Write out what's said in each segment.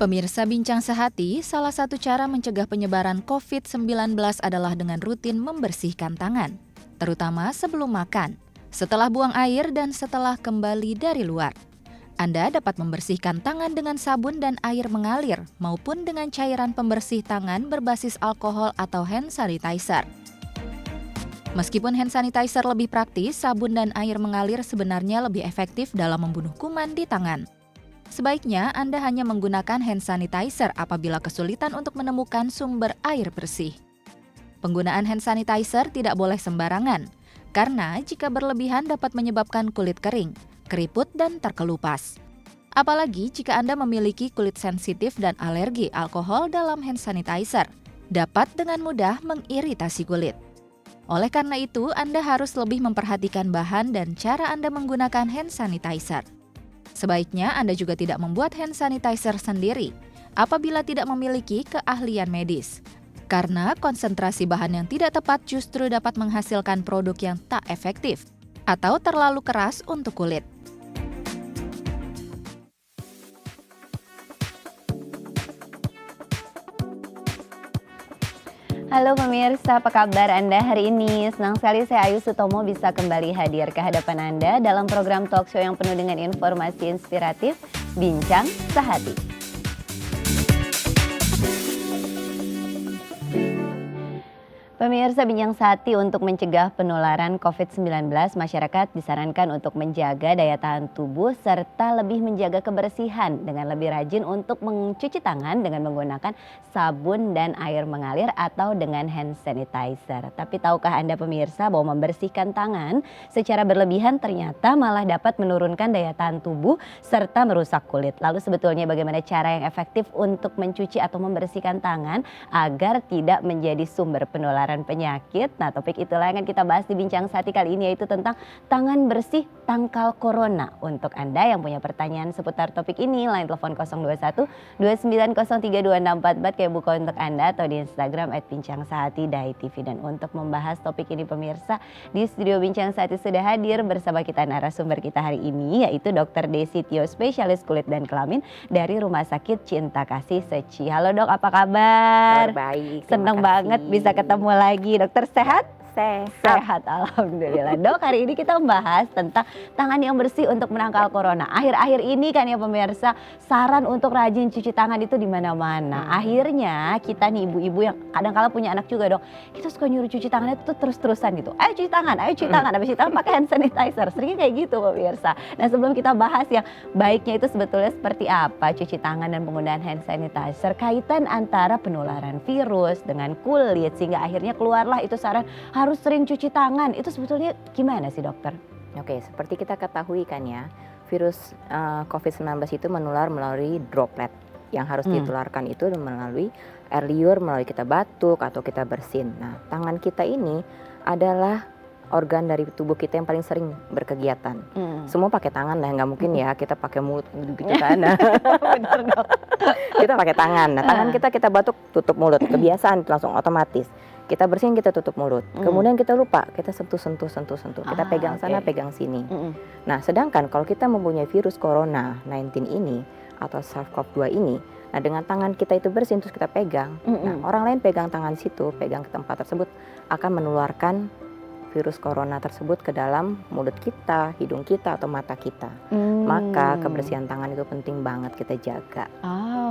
Pemirsa Bincang Sehati, salah satu cara mencegah penyebaran COVID-19 adalah dengan rutin membersihkan tangan, terutama sebelum makan, setelah buang air dan setelah kembali dari luar. Anda dapat membersihkan tangan dengan sabun dan air mengalir maupun dengan cairan pembersih tangan berbasis alkohol atau hand sanitizer. Meskipun hand sanitizer lebih praktis, sabun dan air mengalir sebenarnya lebih efektif dalam membunuh kuman di tangan. Sebaiknya Anda hanya menggunakan hand sanitizer apabila kesulitan untuk menemukan sumber air bersih. Penggunaan hand sanitizer tidak boleh sembarangan, karena jika berlebihan dapat menyebabkan kulit kering, keriput, dan terkelupas. Apalagi jika Anda memiliki kulit sensitif dan alergi alkohol dalam hand sanitizer, dapat dengan mudah mengiritasi kulit. Oleh karena itu, Anda harus lebih memperhatikan bahan dan cara Anda menggunakan hand sanitizer. Sebaiknya Anda juga tidak membuat hand sanitizer sendiri apabila tidak memiliki keahlian medis. Karena konsentrasi bahan yang tidak tepat justru dapat menghasilkan produk yang tak efektif atau terlalu keras untuk kulit. Halo pemirsa, apa kabar Anda hari ini? Senang sekali saya Ayu Sutomo bisa kembali hadir ke hadapan Anda dalam program talk show yang penuh dengan informasi inspiratif, Bincang Sehati. Pemirsa Bincang Sehati, untuk mencegah penularan COVID-19, masyarakat disarankan untuk menjaga daya tahan tubuh serta lebih menjaga kebersihan dengan lebih rajin untuk mencuci tangan dengan menggunakan sabun dan air mengalir atau dengan hand sanitizer. Tapi tahukah Anda pemirsa bahwa membersihkan tangan secara berlebihan ternyata malah dapat menurunkan daya tahan tubuh serta merusak kulit. Lalu sebetulnya bagaimana cara yang efektif untuk mencuci atau membersihkan tangan agar tidak menjadi sumber penularan penyakit? Nah, topik itulah yang akan kita bahas di Bincang Sehati kali ini, yaitu tentang tangan bersih tangkal corona. Untuk Anda yang punya pertanyaan seputar topik ini, line telepon 021 2903264 kayak buka untuk Anda, atau di Instagram @bincangsehati.tv. Dan untuk membahas topik ini pemirsa, di studio Bincang Sehati sudah hadir bersama kita narasumber kita hari ini, yaitu Dr. Desi Tio, spesialis kulit dan kelamin dari Rumah Sakit Cinta Kasih Seci. Halo dok, apa kabar? Baik, senang banget bisa ketemu lagi. Dokter sehat? Sehat. Alhamdulillah. Dok, hari ini kita membahas tentang tangan yang bersih untuk menangkal corona. Akhir-akhir ini kan ya pemirsa, saran untuk rajin cuci tangan itu di mana-mana. Akhirnya kita nih ibu-ibu yang kadang-kala punya anak juga dok, kita suka nyuruh cuci tangannya itu terus-terusan gitu. Ayo cuci tangan, habis cuci tangan pakai hand sanitizer. Seringnya kayak gitu pemirsa. Nah, sebelum kita bahas yang baiknya itu sebetulnya seperti apa cuci tangan dan penggunaan hand sanitizer, kaitan antara penularan virus dengan kulit sehingga akhirnya keluarlah itu saran harus sering cuci tangan. Itu sebetulnya gimana sih dokter? Oke, seperti kita ketahui kan ya, virus COVID-19 itu menular melalui droplet. Yang harus ditularkan itu melalui air liur, melalui kita batuk atau kita bersin. Nah, tangan kita ini adalah organ dari tubuh kita yang paling sering berkegiatan. Semua pakai tangan lah, nggak mungkin ya kita pakai mulut gitu kan. Bener dok. Kita pakai tangan. Nah, tangan kita batuk tutup mulut, kebiasaan langsung otomatis. Kita bersihin, kita tutup mulut. Kemudian kita lupa, kita sentuh. Kita pegang sana, pegang sini. Nah, sedangkan kalau kita mempunyai virus corona 19 ini atau SARS-CoV-2 ini, nah dengan tangan kita itu bersih terus kita pegang. Nah, orang lain pegang tangan situ, pegang ke tempat tersebut akan menularkan virus corona tersebut ke dalam mulut kita, hidung kita atau mata kita. Maka kebersihan tangan itu penting banget kita jaga.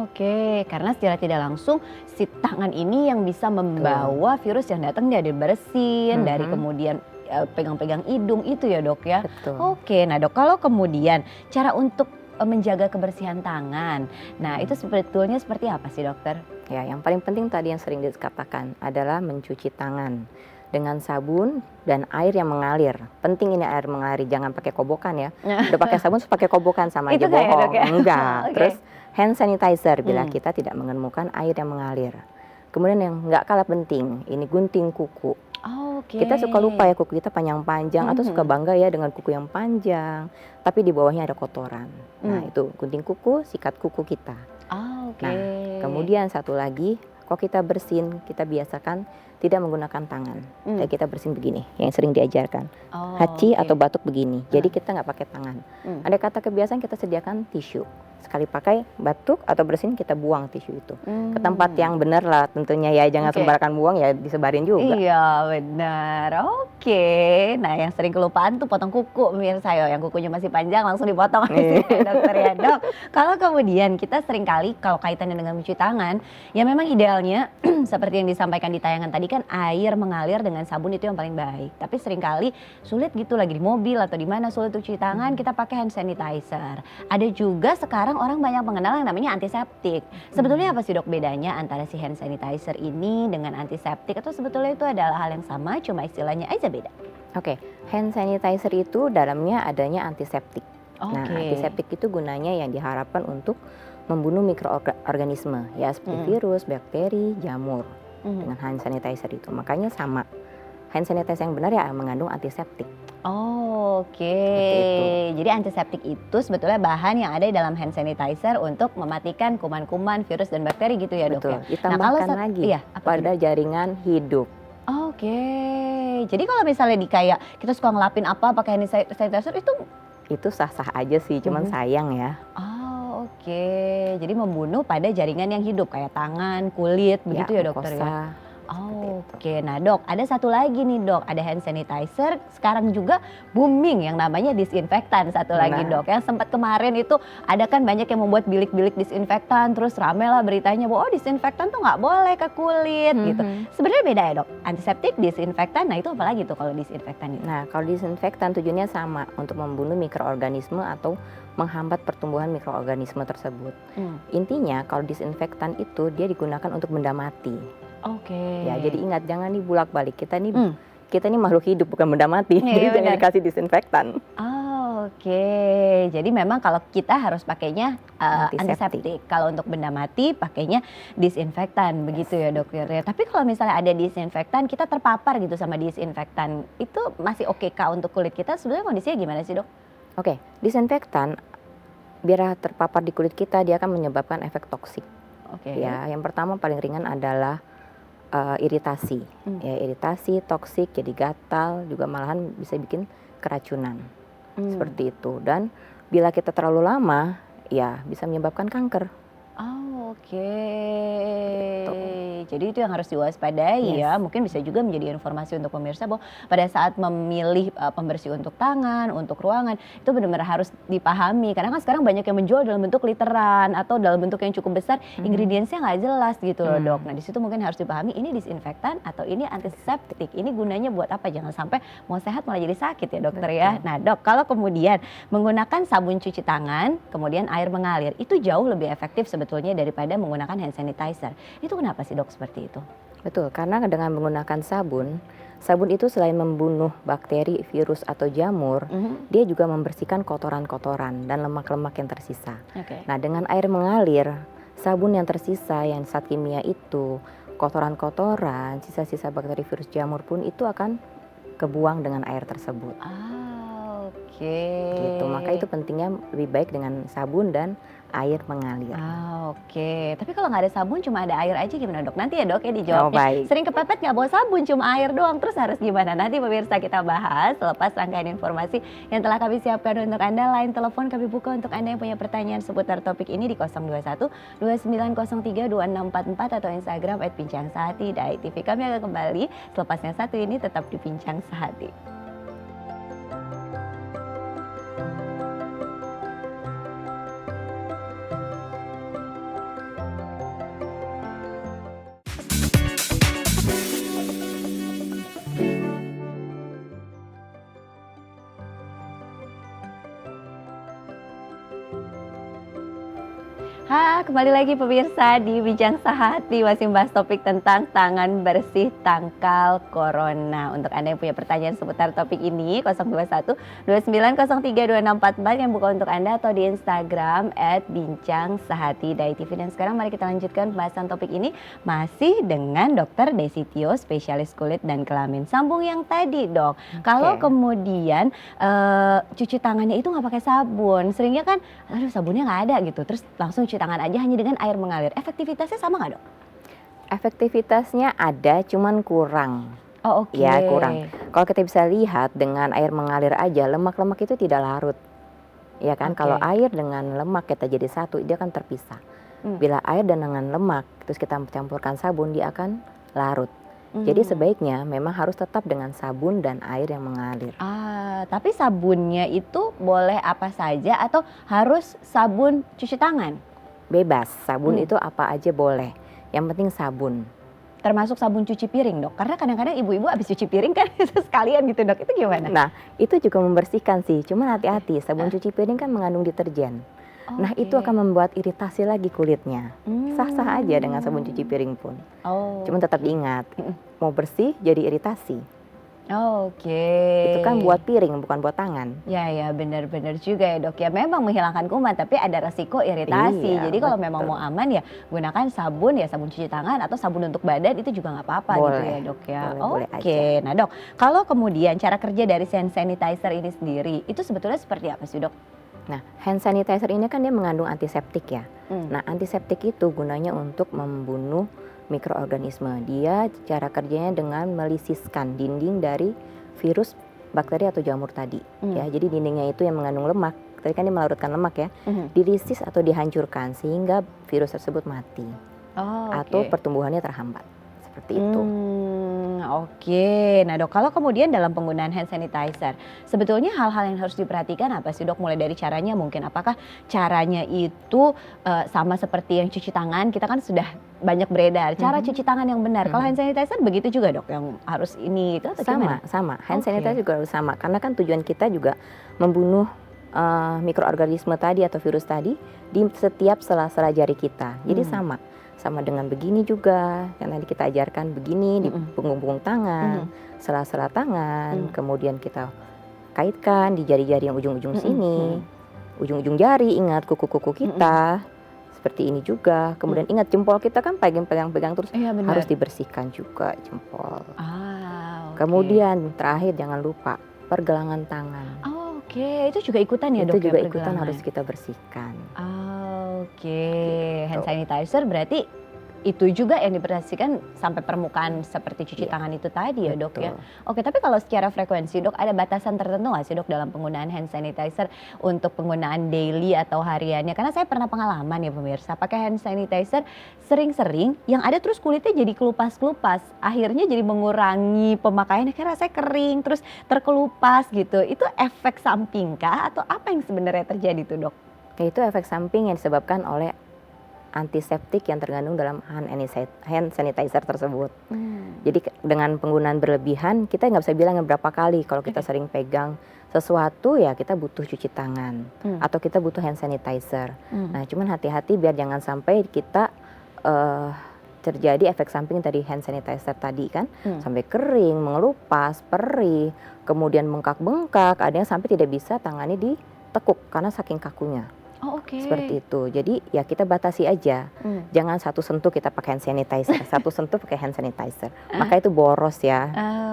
Oke, karena secara tidak langsung si tangan ini yang bisa membawa virus yang datang dari bersin, dari kemudian pegang-pegang hidung itu ya dok ya. Betul. Oke, nah dok, kalau kemudian cara untuk menjaga kebersihan tangan, nah itu sebetulnya seperti apa sih dokter? Ya, yang paling penting tadi yang sering dikatakan adalah mencuci tangan dengan sabun dan air yang mengalir. Penting ini air mengalir, jangan pakai kobokan ya. Udah pakai sabun terus pakai kobokan sama aja bohong. Ya? Enggak. Okay. Terus hand sanitizer bila kita tidak menemukan air yang mengalir. Kemudian yang enggak kalah penting, ini gunting kuku. Kita suka lupa ya kuku kita panjang-panjang atau suka bangga ya dengan kuku yang panjang, tapi di bawahnya ada kotoran. Nah, itu gunting kuku, sikat kuku kita. Nah, kemudian satu lagi, kalau kita bersin, kita biasakan tidak menggunakan tangan. Kayak kita bersin begini, yang sering diajarkan. Haci atau batuk begini. Jadi kita nggak pakai tangan. Ada kata kebiasaan kita sediakan tisu. sekali pakai batuk atau bersin kita buang tisu itu ke tempat yang benar lah tentunya ya, jangan sembarangan buang ya, disebarin juga. Iya benar, oke. Nah yang sering kelupaan tuh potong kuku pemirsa ya, yang kukunya masih panjang langsung dipotong habis ya dokter ya dok. Kalau kemudian kita sering kali kalau kaitannya dengan mencuci tangan, ya memang idealnya seperti yang disampaikan di tayangan tadi kan air mengalir dengan sabun itu yang paling baik. Tapi sering kali sulit gitu lagi di mobil atau di mana sulit untuk cuci tangan, kita pakai hand sanitizer. Ada juga sekarang orang banyak mengenal yang namanya antiseptik. Sebetulnya apa sih dok bedanya antara si hand sanitizer ini dengan antiseptik, atau sebetulnya itu adalah hal yang sama cuma istilahnya aja beda? Oke, hand sanitizer itu dalamnya adanya antiseptik. Nah, Oke. antiseptik itu gunanya yang diharapkan untuk membunuh mikroorganisme ya seperti virus, bakteri, jamur. Dengan hand sanitizer itu makanya sama. Hand sanitizer yang benar ya mengandung antiseptik. Oke, itu. jadi antiseptik itu sebetulnya bahan yang ada di dalam hand sanitizer untuk mematikan kuman-kuman, virus dan bakteri gitu ya dok ya. Betul. Ditambahkan lagi iya, apa pada jaringan hidup. Oke, jadi kalau misalnya di kayak kita suka ngelapin apa pakai hand sanitizer Itu sah-sah aja sih, cuman sayang ya. oke, jadi membunuh pada jaringan yang hidup kayak tangan, kulit begitu ya dokter ya. mukosa. Oke, nah dok, ada satu lagi nih dok, ada hand sanitizer, sekarang juga booming yang namanya disinfektan satu lagi dok. Yang sempat kemarin itu ada kan banyak yang membuat bilik-bilik disinfektan, terus rame lah beritanya bahwa oh disinfektan tuh nggak boleh ke kulit gitu. Sebenarnya beda ya dok, antiseptik, disinfektan, nah itu apa lagi tuh kalau disinfektan itu? Nah, kalau disinfektan tujuannya sama untuk membunuh mikroorganisme atau menghambat pertumbuhan mikroorganisme tersebut. Intinya kalau disinfektan itu dia digunakan untuk benda mati. Oke. Ya, jadi ingat jangan bolak-balik. Kita nih makhluk hidup bukan benda mati. Iya, jadi jangan benar. dikasih disinfektan. Oke, jadi memang kalau kita harus pakainya antiseptik. Kalau untuk benda mati pakainya disinfektan, begitu ya dokter ya. Tapi kalau misalnya ada disinfektan, kita terpapar gitu sama disinfektan, itu masih oke kah untuk kulit kita? Sebenarnya kondisinya gimana sih dok? Oke, disinfektan biar terpapar di kulit kita dia akan menyebabkan efek toksik. Oke. Ya, yang pertama paling ringan adalah iritasi. Ya, iritasi, toksik, jadi gatal, juga malahan bisa bikin keracunan. Seperti itu. Dan bila kita terlalu lama, ya bisa menyebabkan kanker. Oke. Jadi itu yang harus diwaspadai ya. Mungkin bisa juga menjadi informasi untuk pemirsa bahwa pada saat memilih pembersih untuk tangan, untuk ruangan, itu benar-benar harus dipahami. Karena kan sekarang banyak yang menjual dalam bentuk literan atau dalam bentuk yang cukup besar, ingredientsnya nggak jelas gitu loh dok. Nah di situ mungkin harus dipahami ini disinfektan atau ini antiseptik. Ini gunanya buat apa? Jangan sampai mau sehat malah jadi sakit ya dokter ya. Nah dok, kalau kemudian menggunakan sabun cuci tangan, kemudian air mengalir, itu jauh lebih efektif sebetulnya daripada menggunakan hand sanitizer. Itu kenapa sih dok seperti itu? Betul, karena dengan menggunakan sabun itu selain membunuh bakteri, virus atau jamur, dia juga membersihkan kotoran-kotoran dan lemak-lemak yang tersisa. Nah, dengan air mengalir, sabun yang tersisa yang zat kimia itu, kotoran-kotoran, sisa-sisa bakteri, virus, jamur pun itu akan kebuang dengan air tersebut. Oke. Gitu, maka itu pentingnya lebih baik dengan sabun dan air mengalir. Oke. Tapi kalau nggak ada sabun cuma ada air aja gimana dok? Nanti ya dok ya dijawabnya. baik. Sering kepepet nggak bawa sabun cuma air doang, terus harus gimana? Nanti pemirsa kita bahas selepas rangkaian informasi yang telah kami siapkan untuk Anda. Line telepon kami buka untuk Anda yang punya pertanyaan seputar topik ini di 021 2903 2644 atau Instagram @bincang_sehati.tv. Kami akan kembali selepas yang satu ini, tetap di Bincang Sehati. Kembali lagi pemirsa di Bincang Sehati, masih membahas topik tentang tangan bersih tangkal corona. Untuk Anda yang punya pertanyaan seputar topik ini 021 2903 2644 yang buka untuk Anda atau di Instagram @bincang_sehati.tv. Dan sekarang mari kita lanjutkan pembahasan topik ini masih dengan Dr. Desi Tio, spesialis kulit dan kelamin. Sambung yang tadi dok, kalau kemudian cuci tangannya itu nggak pakai sabun, seringnya kan aduh sabunnya nggak ada gitu, terus langsung cuci tangan aja hanya dengan air mengalir. Efektivitasnya sama nggak dok? Efektivitasnya ada, cuman kurang. Oke. Ya, kurang. Kalau kita bisa lihat dengan air mengalir aja, lemak-lemak itu tidak larut. Ya kan, Oke. kalau air dengan lemak kita jadi satu, dia akan terpisah. Hmm. Bila air dan dengan lemak terus kita campurkan sabun, dia akan larut. Jadi sebaiknya memang harus tetap dengan sabun dan air yang mengalir. Tapi sabunnya itu boleh apa saja atau harus sabun cuci tangan? Bebas, sabun itu apa aja boleh. Yang penting sabun. Termasuk sabun cuci piring, Dok? Karena kadang-kadang ibu-ibu habis cuci piring kan sekalian gitu, Dok. Itu gimana? Nah, itu juga membersihkan sih. Cuman hati-hati, sabun cuci piring kan mengandung deterjen. Nah, itu Oke. akan membuat iritasi lagi kulitnya. Sah-sah aja dengan sabun Hmm. cuci piring pun. Oh. Cuman tetap diingat, mau bersih jadi iritasi. Oke. Itu kan buat piring, bukan buat tangan. Ya benar-benar juga ya, Dok. Ya memang menghilangkan kuman tapi ada resiko iritasi. Iya, Jadi kalau memang betul. mau aman ya gunakan sabun, ya sabun cuci tangan atau sabun untuk badan itu juga nggak apa-apa gitu Boleh, ya, Dok ya. boleh Oke. aja. Nah, Dok, kalau kemudian cara kerja dari hand sanitizer ini sendiri itu sebetulnya seperti apa sih, Dok? Nah, hand sanitizer ini kan dia mengandung antiseptik ya. Hmm. Nah, antiseptik itu gunanya untuk membunuh mikroorganisme. Dia cara kerjanya dengan melisiskan dinding dari virus, bakteri atau jamur tadi. Ya, jadi dindingnya itu yang mengandung lemak. Tadi kan dia melarutkan lemak ya. Dilisis atau dihancurkan sehingga virus tersebut mati Oh, atau oke. pertumbuhannya terhambat. Seperti itu. Oke. Nah, Dok, kalau kemudian dalam penggunaan hand sanitizer, sebetulnya hal-hal yang harus diperhatikan apa sih, Dok? Mulai dari caranya mungkin, apakah caranya itu sama seperti yang cuci tangan? Kita kan sudah banyak beredar cara cuci tangan yang benar. Kalau hand sanitizer begitu juga, Dok, yang harus ini itu atau gimana? Sama. Hand Oke. sanitizer juga harus sama. Karena kan tujuan kita juga membunuh mikroorganisme tadi atau virus tadi di setiap sela-sela jari kita. Jadi sama dengan begini juga yang tadi kita ajarkan, begini di punggung-punggung tangan, sela-sela tangan, kemudian kita kaitkan di jari-jari yang ujung-ujung sini, ujung-ujung jari, ingat kuku-kuku kita seperti ini juga. Kemudian ingat jempol kita kan pegang-pegang terus, Iya, benar. harus dibersihkan juga jempol. Oke. Kemudian terakhir jangan lupa pergelangan tangan. Oke, itu juga ikutan ya, Itu Dok, ya, juga ikutan pergelangan? harus kita bersihkan. Oke, hand sanitizer berarti itu juga yang diperhatikan sampai permukaan seperti cuci Iya, tangan itu tadi ya, Dok ya. betul. Oke, tapi kalau secara frekuensi, Dok, ada batasan tertentu nggak sih, Dok, dalam penggunaan hand sanitizer untuk penggunaan daily atau hariannya? Karena saya pernah pengalaman ya pemirsa, pakai hand sanitizer sering-sering, yang ada terus kulitnya jadi kelupas-kelupas. Akhirnya jadi mengurangi pemakaiannya karena saya kering, terus terkelupas gitu. Itu efek sampingkah atau apa yang sebenarnya terjadi tuh, Dok? Itu efek samping yang disebabkan oleh antiseptik yang terkandung dalam hand sanitizer tersebut. Jadi dengan penggunaan berlebihan kita nggak bisa bilang berapa kali. Kalau kita sering pegang sesuatu ya kita butuh cuci tangan atau kita butuh hand sanitizer. Nah, cuman hati-hati biar jangan sampai kita terjadi efek samping dari hand sanitizer tadi kan, sampai kering, mengelupas, perih, kemudian bengkak-bengkak, ada yang sampai tidak bisa tangannya ditekuk karena saking kakunya. Oh, oke. Seperti itu. Jadi ya kita batasi aja. Jangan satu sentuh kita pakai hand sanitizer, satu sentuh pakai hand sanitizer. Maka itu boros ya.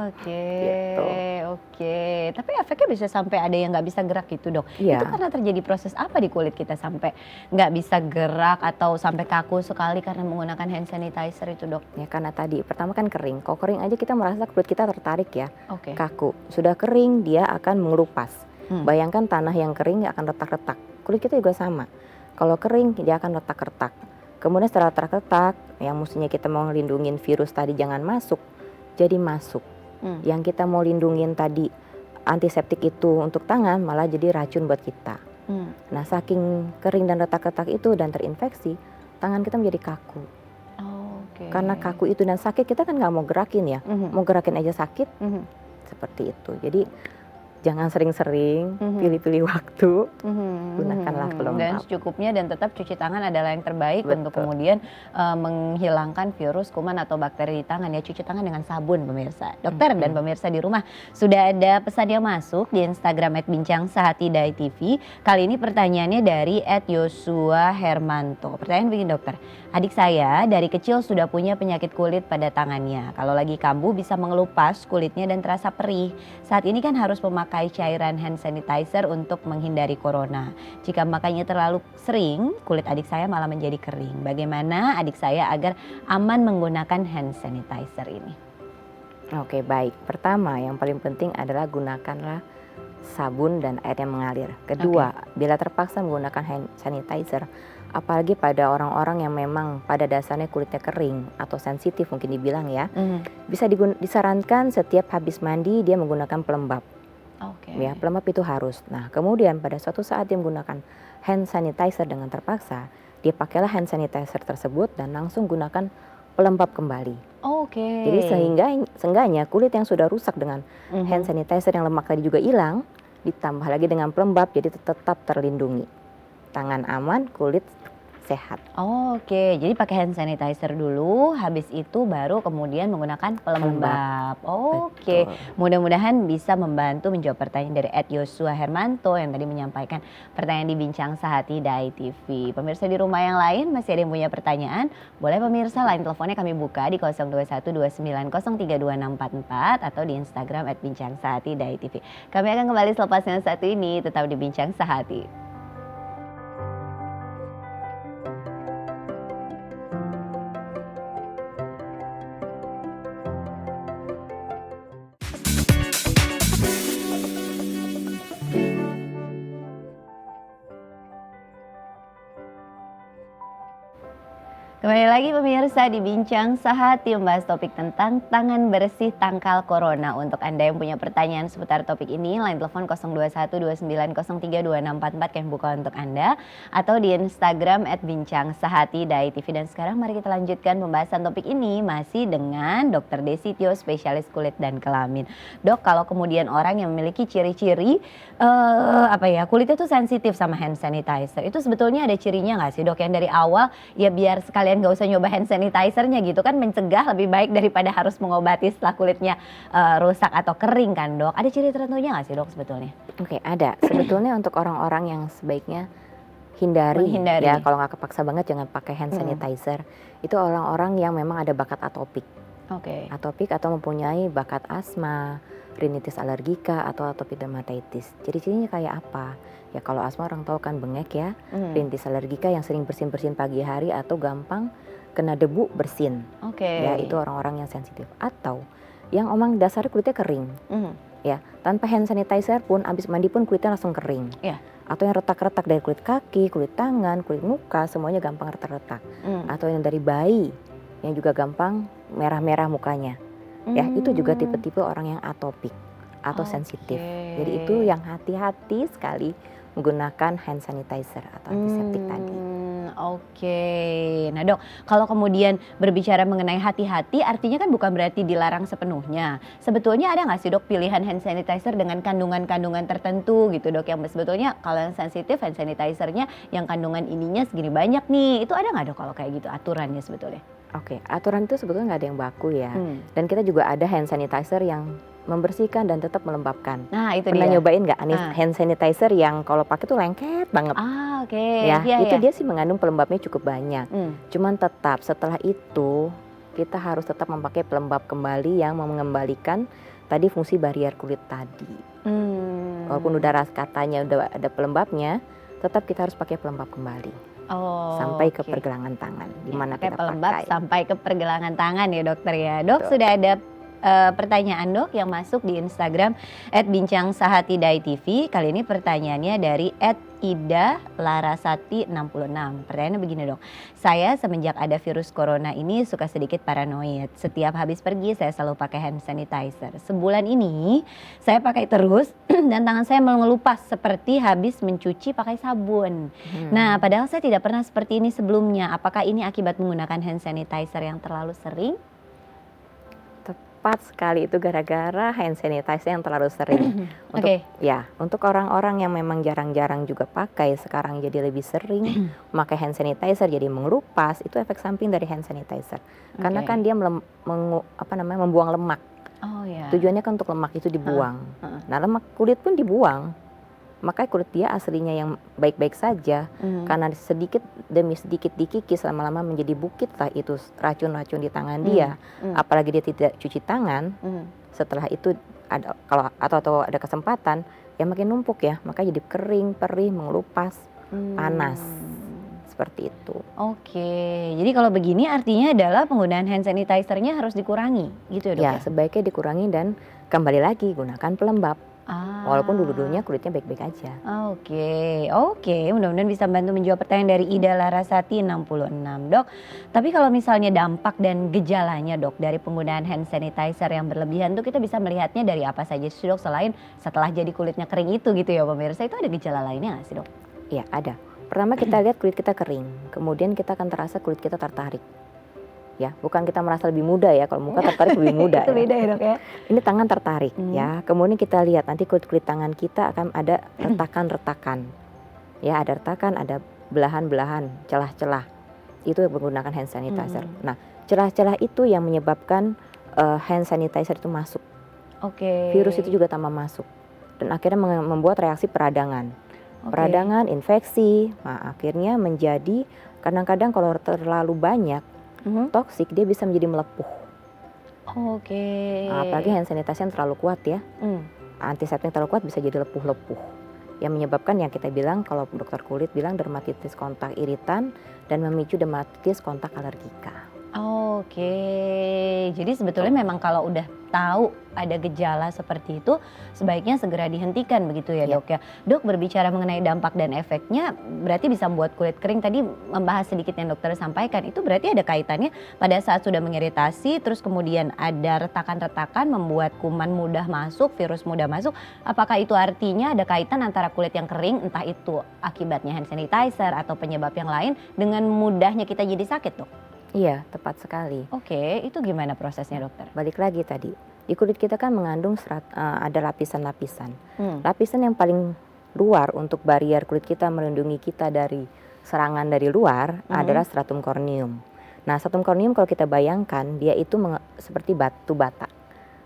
Oke, Gitu. oke. Tapi efeknya bisa sampai ada yang nggak bisa gerak gitu, Dok. Iya. Itu karena terjadi proses apa di kulit kita sampai nggak bisa gerak atau sampai kaku sekali karena menggunakan hand sanitizer itu, Dok? Ya karena tadi pertama kan kering. Kalau kering aja kita merasa kulit kita tertarik ya, Oke. kaku. Sudah kering dia akan mengelupas. Bayangkan tanah yang kering akan retak-retak. Kulit kita juga sama. Kalau kering dia akan retak-retak. Kemudian setelah retak-retak, yang mestinya kita mau lindungin virus tadi jangan masuk, jadi masuk. Yang kita mau lindungin tadi antiseptik itu untuk tangan malah jadi racun buat kita. Nah, saking kering dan retak-retak itu dan terinfeksi, tangan kita menjadi kaku. Oke. Karena kaku itu dan sakit kita kan nggak mau gerakin ya, mau gerakin aja sakit. Seperti itu. Jadi jangan sering-sering, pilih-pilih waktu, gunakanlah pelembab. Dan secukupnya dan tetap cuci tangan adalah yang terbaik untuk Betul. kemudian menghilangkan virus, kuman atau bakteri di tangan ya. Cuci tangan dengan sabun pemirsa. Dokter dan pemirsa di rumah, sudah ada pesan yang masuk di Instagram @bincang_sehati_TV. Kali ini pertanyaannya dari @Yosua Hermanto. Pertanyaan begini, Dokter. Adik saya dari kecil sudah punya penyakit kulit pada tangannya. Kalau lagi kambuh bisa mengelupas kulitnya dan terasa perih. Saat ini kan harus memakai cairan hand sanitizer untuk menghindari corona. Jika makanya terlalu sering, kulit adik saya malah menjadi kering. Bagaimana adik saya agar aman menggunakan hand sanitizer ini? Oke, baik. Pertama yang paling penting adalah gunakanlah sabun dan air yang mengalir. Kedua, bila terpaksa menggunakan hand sanitizer, apalagi pada orang-orang yang memang pada dasarnya kulitnya kering atau sensitif mungkin dibilang ya, bisa disarankan setiap habis mandi dia menggunakan pelembab. Ya, pelembab itu harus. Nah, kemudian pada suatu saat dia menggunakan hand sanitizer dengan terpaksa, dia pakailah hand sanitizer tersebut dan langsung gunakan pelembab kembali. Jadi seenggaknya kulit yang sudah rusak dengan hand sanitizer yang lemak tadi juga hilang, ditambah lagi dengan pelembab, jadi tetap terlindungi. Tangan aman, kulit sehat. Jadi pakai hand sanitizer dulu, habis itu baru kemudian menggunakan pelembab. Mudah-mudahan bisa membantu menjawab pertanyaan dari @Yosua Hermanto yang tadi menyampaikan pertanyaan di Bincang Sehati Dai TV. Pemirsa di rumah yang lain masih ada yang punya pertanyaan? Boleh pemirsa, line teleponnya kami buka di 0212903244 atau di Instagram @Bincang Sehati Dai TV. Kami akan kembali selepas yang satu ini, tetap di Bincang Sehati. Kembali lagi pemirsa di Bincang Sehati membahas topik tentang tangan bersih tangkal corona. Untuk Anda yang punya pertanyaan seputar topik ini, line telepon 0212903244 kami buka untuk Anda, atau di Instagram @bincang_sehati Dai TV. Dan sekarang mari kita lanjutkan pembahasan topik ini masih dengan Dr. Desi Tio, spesialis kulit dan kelamin. Dok, kalau kemudian orang yang memiliki ciri-ciri kulitnya tuh sensitif sama hand sanitizer, itu sebetulnya ada cirinya nggak sih, Dok? Yang dari awal ya biar sekalian gak usah nyoba hand sanitizernya gitu kan, mencegah lebih baik daripada harus mengobati setelah kulitnya rusak atau kering kan, Dok? Ada ciri tertentunya nggak sih, Dok, sebetulnya? Ada. Sebetulnya untuk orang-orang yang sebaiknya hindari. Ya, kalau nggak kepaksa banget jangan pakai hand sanitizer. Itu orang-orang yang memang ada bakat atopik. Atopik atau mempunyai bakat asma, rinitis alergika atau atopic dermatitis. Ciri-cirinya kayak apa? Ya kalau asma orang tahu kan bengek ya. Rinitis alergika yang sering bersin-bersin pagi hari atau gampang kena debu bersin. Ya itu orang-orang yang sensitif. Atau yang omong dasarnya kulitnya kering. Ya, tanpa hand sanitizer pun abis mandi pun kulitnya langsung kering. Atau yang retak-retak dari kulit kaki, kulit tangan, kulit muka, semuanya gampang retak-retak. Atau yang dari bayi yang juga gampang merah-merah mukanya. Ya, itu juga tipe-tipe orang yang atopik atau sensitif. Jadi itu yang hati-hati sekali menggunakan hand sanitizer atau antiseptik tadi. Nah, Dok, kalau kemudian berbicara mengenai hati-hati, artinya kan bukan berarti dilarang sepenuhnya. Sebetulnya ada nggak sih, Dok, pilihan hand sanitizer dengan kandungan-kandungan tertentu gitu, Dok, yang sebetulnya kalau yang sensitif hand sanitizernya yang kandungan ininya segini banyak nih, itu ada nggak, Dok, kalau kayak gitu aturannya sebetulnya? Aturan itu sebetulnya nggak ada yang baku ya. Dan kita juga ada hand sanitizer yang membersihkan dan tetap melembabkan. Nah, itu pernah dia. nyobain nggak hand sanitizer yang kalau pakai tuh lengket banget? Itu dia sih mengandung pelembabnya cukup banyak. Cuman tetap setelah itu kita harus tetap memakai pelembab kembali yang mengembalikan tadi fungsi barrier kulit tadi. Walaupun udah katanya udah ada pelembabnya, tetap kita harus pakai pelembab kembali. Sampai ke pergelangan tangan di mana kita pakai. Sampai ke pergelangan tangan ya, Dokter ya. Dok, sudah ada pertanyaan, Dok, yang masuk di Instagram @bincang_sehati Dai TV. Kali ini pertanyaannya dari @ida_larasati66. Pertanyaannya begini, Dok. Saya semenjak ada virus corona ini suka sedikit paranoid. Setiap habis pergi saya selalu pakai hand sanitizer. Sebulan ini saya pakai terus dan tangan saya mengelupas seperti habis mencuci pakai sabun. Nah, padahal saya tidak pernah seperti ini sebelumnya. Apakah ini akibat menggunakan hand sanitizer yang terlalu sering? Tepat sekali, itu gara-gara hand sanitizer yang terlalu sering. Untuk orang-orang yang memang jarang-jarang juga pakai, sekarang jadi lebih sering memakai hand sanitizer jadi mengelupas, itu efek samping dari hand sanitizer. Karena kan dia membuang lemak. Tujuannya kan untuk lemak itu dibuang. Nah, lemak kulit pun dibuang. Makanya kulit dia aslinya yang baik-baik saja, karena sedikit demi sedikit dikikis lama-lama menjadi bukit lah itu racun-racun di tangan dia. Apalagi dia tidak cuci tangan, setelah itu ada atau ada kesempatan ya makin numpuk ya, makanya jadi kering, perih, mengelupas, panas. Seperti itu. Jadi kalau begini artinya adalah penggunaan hand sanitizer-nya harus dikurangi gitu ya, Dok? Ya, sebaiknya dikurangi dan kembali lagi gunakan pelembab. Walaupun dulu-dulunya kulitnya baik-baik aja. Oke, mudah-mudahan bisa bantu menjawab pertanyaan dari Ida Larasati 66, Dok. Tapi kalau misalnya dampak dan gejalanya, Dok, dari penggunaan hand sanitizer yang berlebihan tuh kita bisa melihatnya dari apa saja sih, Dok, selain setelah jadi kulitnya kering itu gitu ya pemirsa, itu ada gejala lainnya nggak sih, Dok? Iya, ada. Pertama kita lihat kulit kita kering, kemudian kita akan terasa kulit kita tertarik. Ya, bukan kita merasa lebih muda ya, kalau muka tertarik lebih muda. Itu beda ya, Dok ya. Ini tangan tertarik ya. Kemudian kita lihat nanti kulit-kulit tangan kita akan ada retakan-retakan. Ya, ada retakan, ada belahan-belahan, celah-celah. Itu menggunakan hand sanitizer. Nah, celah-celah itu yang menyebabkan hand sanitizer itu masuk. Virus itu juga tambah masuk. Dan akhirnya membuat reaksi peradangan. Peradangan, infeksi. Nah, akhirnya menjadi kadang-kadang kalau terlalu banyak toksik, dia bisa menjadi melepuh. Nah, apalagi hand sanitizer yang terlalu kuat ya. Antiseptik yang terlalu kuat bisa jadi lepuh-lepuh. Yang menyebabkan yang kita bilang, kalau dokter kulit bilang dermatitis kontak iritan dan memicu dermatitis kontak alergika. Jadi sebetulnya memang kalau udah tahu ada gejala seperti itu sebaiknya segera dihentikan begitu ya, Dok ya. Dok, berbicara mengenai dampak dan efeknya berarti bisa membuat kulit kering, tadi membahas sedikit yang dokter sampaikan, itu berarti ada kaitannya pada saat sudah mengiritasi terus kemudian ada retakan-retakan membuat kuman mudah masuk, virus mudah masuk. Apakah itu artinya ada kaitan antara kulit yang kering, entah itu akibatnya hand sanitizer atau penyebab yang lain, dengan mudahnya kita jadi sakit, Dok? Iya, tepat sekali. Itu gimana prosesnya, dokter? Balik lagi tadi, di kulit kita kan mengandung ada lapisan-lapisan. Lapisan yang paling luar untuk barier kulit kita, melindungi kita dari serangan dari luar adalah stratum corneum. Nah, stratum corneum kalau kita bayangkan dia itu seperti batu bata.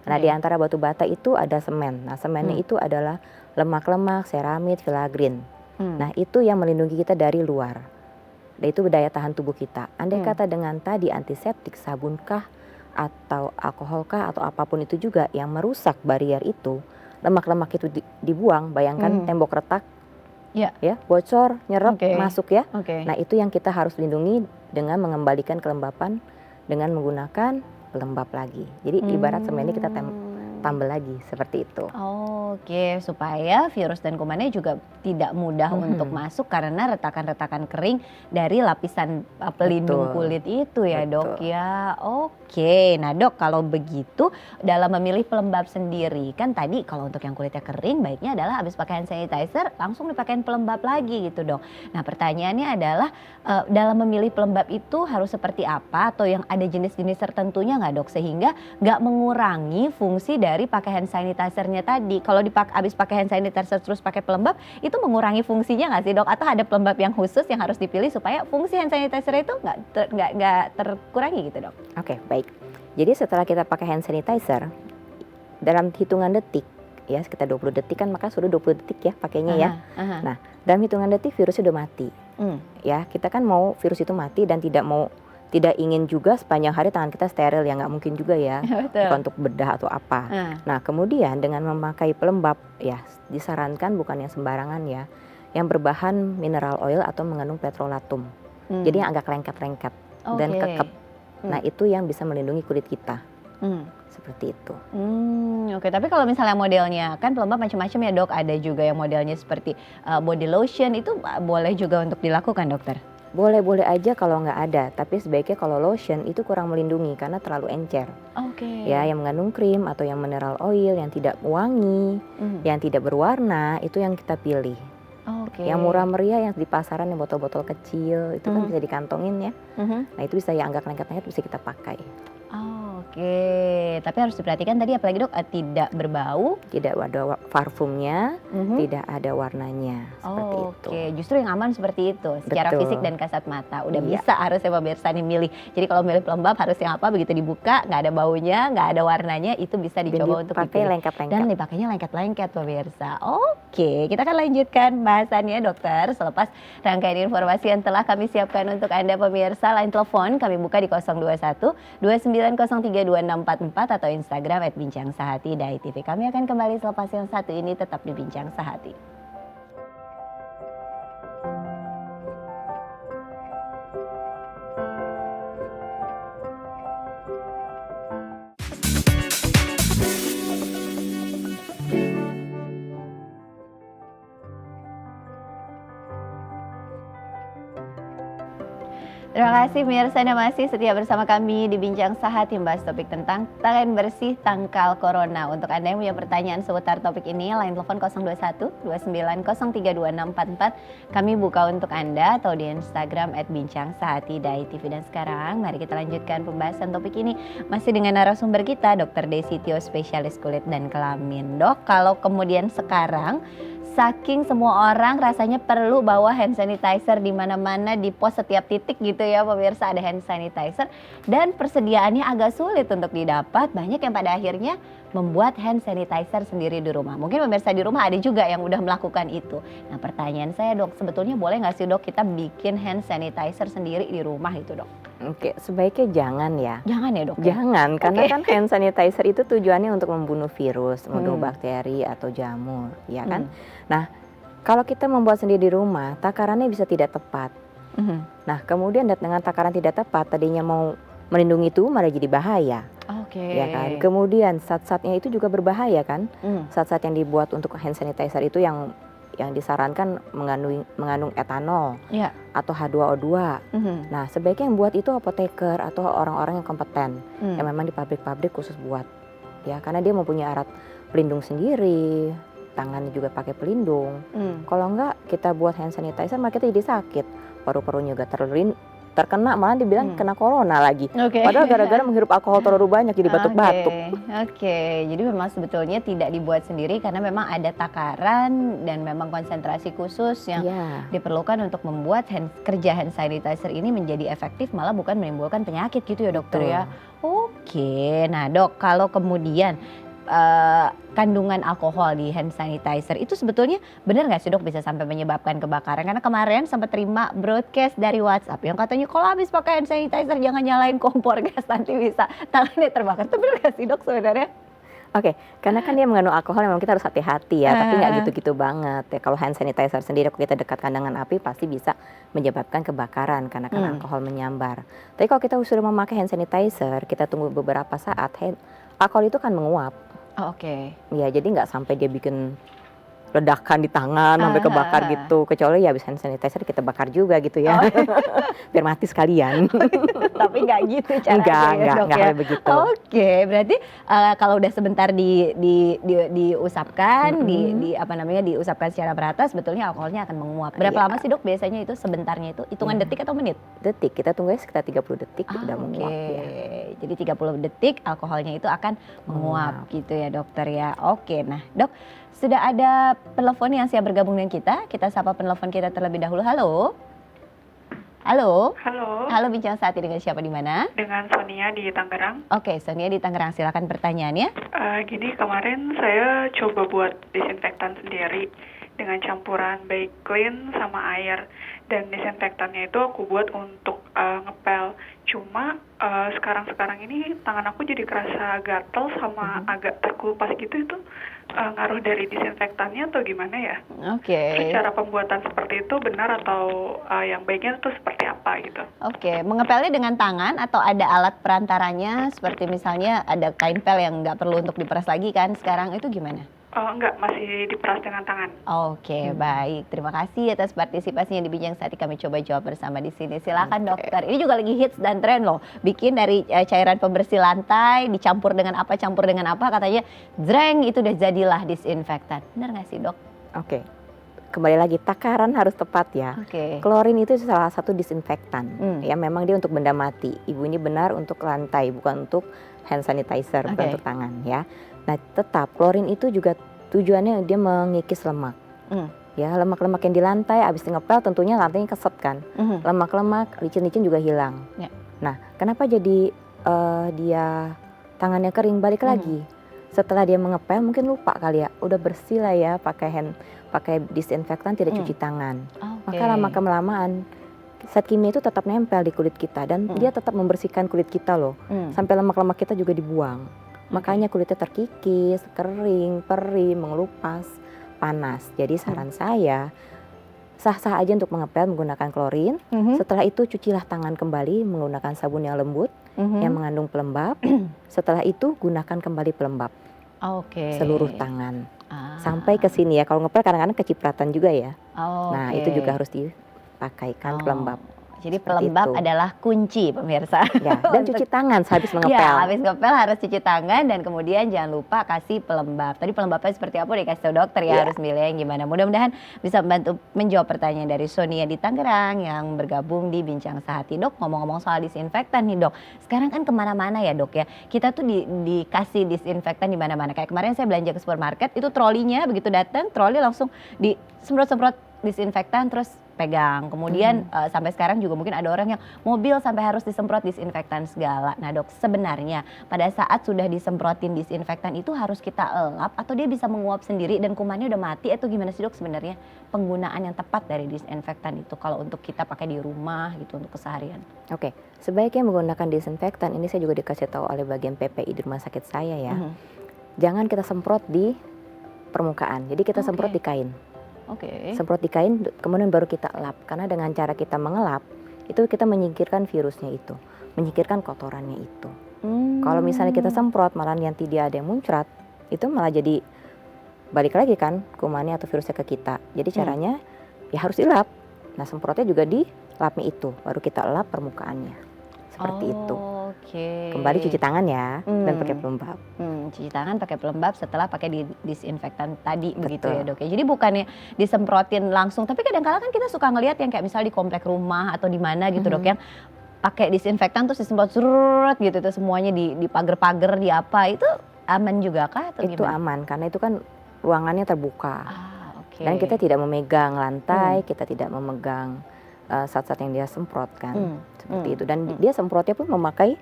Nah, di antara batu bata itu ada semen. Nah, semennya itu adalah lemak-lemak, seramid, filagrin. Nah, itu yang melindungi kita dari luar. Dan itu daya tahan tubuh kita. Andai kata dengan tadi antiseptik, sabunkah atau alkoholkah atau apapun itu juga yang merusak barier itu, lemak-lemak itu dibuang, bayangkan tembok retak, ya bocor, nyerap, masuk ya. Nah, itu yang kita harus lindungi dengan mengembalikan kelembapan dengan menggunakan pelembab lagi. Jadi ibarat semen ini kita tambah lagi seperti itu. Supaya virus dan kumannya juga tidak mudah untuk masuk karena retakan-retakan kering dari lapisan pelindung kulit itu ya, Dok ya. Nah, Dok, kalau begitu dalam memilih pelembab sendiri, kan tadi kalau untuk yang kulitnya kering baiknya adalah habis pakai hand sanitizer langsung dipakein pelembab lagi gitu, Dok. Nah, pertanyaannya adalah dalam memilih pelembab itu harus seperti apa, atau yang ada jenis-jenis tertentunya nggak, Dok, sehingga nggak mengurangi fungsi dari pakai hand sanitizer-nya tadi. Kalau habis pakai hand sanitizer terus pakai pelembab, itu mengurangi fungsinya nggak sih, Dok? Atau ada pelembab yang khusus yang harus dipilih supaya fungsi hand sanitizer itu nggak terkurangi gitu, Dok? Oke, baik. Jadi setelah kita pakai hand sanitizer, dalam hitungan detik, ya sekitar 20 detik kan, maka sudah 20 detik ya pakainya ya. Nah, dalam hitungan detik virus sudah mati. Ya, kita kan mau virus itu mati dan tidak ingin juga sepanjang hari tangan kita steril, ya nggak mungkin juga ya. Bukan untuk bedah atau apa. Nah, kemudian dengan memakai pelembab, ya disarankan bukan yang sembarangan ya, yang berbahan mineral oil atau mengandung petrolatum. Jadi yang agak lengket-lengket dan kekep. Nah, itu yang bisa melindungi kulit kita. Seperti itu. Tapi kalau misalnya modelnya, kan pelembab macam-macam ya, Dok. Ada juga yang modelnya seperti body lotion, itu boleh juga untuk dilakukan, dokter? Boleh-boleh aja kalau nggak ada, tapi sebaiknya kalau lotion itu kurang melindungi karena terlalu encer. Ya, yang mengandung krim atau yang mineral oil yang tidak wangi, yang tidak berwarna, itu yang kita pilih. Yang murah meriah yang di pasaran yang botol-botol kecil itu kan bisa dikantongin ya. Nah, itu bisa yang agak lengket-lengket bisa kita pakai. Tapi harus diperhatikan tadi apalagi, Dok, tidak berbau, tidak ada parfumnya, tidak ada warnanya, seperti itu. Justru yang aman seperti itu secara fisik dan kasat mata. Udah bisa harusnya pemirsa nih milih. Jadi kalau milih pelembab harus yang apa, begitu dibuka nggak ada baunya, nggak ada warnanya, itu bisa dicoba untuk dipilih. Lengket-lengket. Dan dipakainya lengket-lengket pemirsa. Kita akan lanjutkan bahasannya, dokter, selepas rangkaian informasi yang telah kami siapkan untuk Anda pemirsa. Line telepon kami buka di 021 2903 2644 atau Instagram @bincang-sehati.id. Kami akan kembali selepas yang satu ini, tetap di Bincang Sehati. Terima kasih pemirsa Anda masih setia bersama kami di Bincang Sehat yang bahas topik tentang tangan bersih tangkal corona. Untuk Anda yang punya pertanyaan seputar topik ini, line telepon 021 29032644. Kami buka untuk Anda atau di Instagram @bincang_sehati_tv. Dan sekarang mari kita lanjutkan pembahasan topik ini masih dengan narasumber kita Dr. Desi Tio, spesialis kulit dan kelamin. Dok, kalau kemudian sekarang saking semua orang rasanya perlu bawa hand sanitizer di mana-mana, di pos setiap titik gitu ya pemirsa ada hand sanitizer, dan persediaannya agak sulit untuk didapat. Banyak yang pada akhirnya membuat hand sanitizer sendiri di rumah. Mungkin pemirsa di rumah ada juga yang udah melakukan itu. Nah, pertanyaan saya, Dok, sebetulnya boleh nggak sih, Dok, kita bikin hand sanitizer sendiri di rumah itu, Dok? Oke, sebaiknya jangan ya. Jangan ya, Dok? Jangan, karena kan hand sanitizer itu tujuannya untuk membunuh virus, membunuh bakteri atau jamur, ya kan? Nah, kalau kita membuat sendiri di rumah, takarannya bisa tidak tepat. Nah, kemudian dengan takaran tidak tepat, tadinya mau melindungi itu malah jadi bahaya. Ya kan? Kemudian zat-zatnya itu juga berbahaya kan? Zat-zat yang dibuat untuk hand sanitizer itu yang disarankan mengandung etanol atau H2O2. Nah, sebaiknya yang buat itu apoteker atau orang-orang yang kompeten, yang memang di pabrik-pabrik khusus buat, ya, karena dia mempunyai alat pelindung sendiri, tangannya juga pakai pelindung. Kalau enggak kita buat hand sanitizer, maka kita jadi sakit, paru-parunya juga terkena, malah dibilang kena corona lagi. Padahal gara-gara menghirup alkohol terlalu banyak jadi batuk-batuk. Jadi memang sebetulnya tidak dibuat sendiri karena memang ada takaran dan memang konsentrasi khusus yang diperlukan untuk membuat kerja hand sanitizer ini menjadi efektif, malah bukan menimbulkan penyakit gitu ya, dokter ya. Nah, Dok, kalau kemudian kandungan alkohol di hand sanitizer itu sebetulnya benar nggak sih, Dok, bisa sampai menyebabkan kebakaran? Karena kemarin sempat terima broadcast dari WhatsApp yang katanya kalau habis pakai hand sanitizer jangan nyalain kompor gas, nanti bisa tangannya terbakar. Itu benar nggak sih, Dok, sebenarnya? Oke, karena kan dia mengandung alkohol, memang kita harus hati-hati ya, tapi nggak gitu-gitu banget ya. Kalau hand sanitizer sendiri, kalau kita dekatkan dengan api pasti bisa menyebabkan kebakaran karena kan alkohol menyambar. Tapi kalau kita sudah memakai hand sanitizer, kita tunggu beberapa saat, alkohol itu kan menguap. Ya, jadi nggak sampai dia bikin ledakan di tangan sampai kebakar gitu, kecuali ya habis hand sanitizer kita bakar juga gitu ya. Biar mati sekalian. Tapi nggak gitu caranya. Enggak begitu. Berarti kalau udah sebentar diusapkan, diusapkan secara merata, sebetulnya alkoholnya akan menguap. Berapa lama sih, Dok, biasanya itu sebentarnya itu? Hitungan detik atau menit? Detik, kita tunggu sekitar 30 detik udah menguap ya. Jadi 30 detik alkoholnya itu akan menguap gitu ya, dokter ya. Nah, Dok, sudah ada penelpon yang siap bergabung dengan kita. Kita sapa penelpon kita terlebih dahulu. Halo. Halo, Bincang Saat dengan siapa, di mana? Dengan Sonia di Tangerang. Sonia di Tangerang, silakan pertanyaannya. Gini, kemarin saya coba buat disinfektan sendiri dengan campuran baik clean sama air, dan disinfektannya itu aku buat untuk ngepel. Cuma sekarang ini tangan aku jadi kerasa gatel sama agak terkelupas gitu. Itu ngaruh dari disinfektannya atau gimana ya? Terus cara pembuatan seperti itu benar atau yang baiknya itu seperti apa gitu? Mengepelnya dengan tangan atau ada alat perantaranya seperti misalnya ada kain pel yang nggak perlu untuk diperas lagi kan sekarang, itu gimana? Enggak, masih diperas dengan tangan. Baik. Terima kasih atas partisipasinya di Bincang Saat. Kami coba jawab bersama di sini. Silakan, dokter. Ini juga lagi hits dan tren loh. Bikin dari cairan pembersih lantai, dicampur dengan apa, katanya jreng, itu udah jadilah disinfektan. Benar nggak sih, Dok? Kembali lagi, takaran harus tepat ya. Klorin itu salah satu disinfektan. Ya, memang dia untuk benda mati. Ibu ini benar untuk lantai, bukan untuk hand sanitizer, bukan untuk tangan ya. Nah, tetap klorin itu juga tujuannya dia mengikis lemak. Ya, lemak-lemak yang di lantai abis ngepel tentunya lantainya keset kan. Lemak-lemak, licin-licin juga hilang. Nah, kenapa jadi dia tangannya kering? Balik lagi. Setelah dia mengepel mungkin lupa kali ya, udah bersih lah ya pakai disinfektan, tidak cuci tangan. Maka lama-kelamaan zat kimia itu tetap nempel di kulit kita dan dia tetap membersihkan kulit kita loh. Sampai lemak-lemak kita juga dibuang. Makanya kulitnya terkikis, kering, perih, mengelupas, panas. Jadi saran saya, sah-sah aja untuk mengepel menggunakan klorin. Setelah itu cucilah tangan kembali menggunakan sabun yang lembut, yang mengandung pelembab. Setelah itu gunakan kembali pelembab. Seluruh tangan. Sampai ke sini ya. Kalau ngepel kadang-kadang kecipratan juga ya. Nah, itu juga harus dipakaikan pelembab. Jadi pelembab itu. adalah kunci pemirsa. Ya, dan cuci tangan habis mengepel. Ya, habis ngepel harus cuci tangan dan kemudian jangan lupa kasih pelembab. Tadi pelembabnya seperti apa dikasih tahu dokter ya, harus milih yang gimana. Mudah-mudahan bisa membantu menjawab pertanyaan dari Sonia di Tangerang yang bergabung di Bincang Sehati. Dok, ngomong-ngomong soal disinfektan nih dok. Sekarang kan kemana-mana ya dok ya. Kita tuh dikasih disinfektan di mana-mana. Kayak kemarin saya belanja ke supermarket, itu trolinya begitu datang, troli langsung disemprot-semprot disinfektan terus pegang. Kemudian sampai sekarang juga mungkin ada orang yang mobil sampai harus disemprot disinfektan segala. Nah dok, sebenarnya pada saat sudah disemprotin disinfektan itu harus kita elap atau dia bisa menguap sendiri dan kumannya udah mati atau gimana sih dok sebenarnya penggunaan yang tepat dari disinfektan itu kalau untuk kita pakai di rumah gitu untuk keseharian? Oke, sebaiknya menggunakan disinfektan. Ini saya juga dikasih tahu oleh bagian PPI di rumah sakit saya ya. Jangan kita semprot di permukaan. Jadi kita semprot di kain. Semprot di kain, kemudian baru kita elap. Karena dengan cara kita mengelap, itu kita menyingkirkan virusnya itu, menyingkirkan kotorannya itu. Kalau misalnya kita semprot, malah nanti dia ada yang muncrat, itu malah jadi balik lagi kan kumannya atau virusnya ke kita. Jadi caranya ya harus dilap. Nah semprotnya juga di lapnya itu, baru kita elap permukaannya. Seperti itu. Kembali cuci tangan ya dan pakai pelembab. Cuci tangan pakai pelembab setelah pakai disinfektan tadi. Betul. Begitu ya dok ya. Jadi bukannya disemprotin langsung, tapi kadang-kadang kan kita suka ngelihat yang kayak misalnya di komplek rumah atau di mana gitu dok yang pakai disinfektan terus disemprot surut gitu tuh semuanya di pagar-pagar di apa itu aman juga kah atau itu gimana? Aman karena itu kan ruangannya terbuka. Dan kita tidak memegang lantai, kita tidak memegang saat-saat yang dia semprot kan, seperti itu. Dan dia semprotnya pun memakai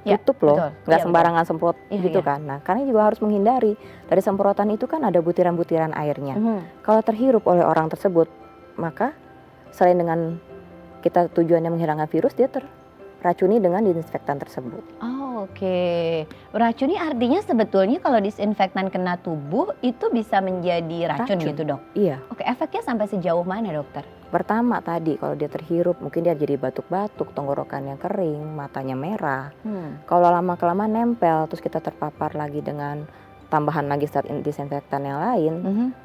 tutup loh, nggak sembarangan semprot gitu kan. Nah, karena juga harus menghindari dari semprotan itu kan ada butiran-butiran airnya. Kalau terhirup oleh orang tersebut, maka selain dengan kita tujuannya menghilangkan virus, dia terracuni dengan disinfektan tersebut. Racuni artinya sebetulnya kalau disinfektan kena tubuh itu bisa menjadi racun gitu dok? Iya. Efeknya sampai sejauh mana dokter? Pertama tadi kalau dia terhirup mungkin dia jadi batuk-batuk, tenggorokannya kering, matanya merah. Kalau lama-kelamaan nempel terus kita terpapar lagi dengan tambahan lagi zat disinfektan yang lain,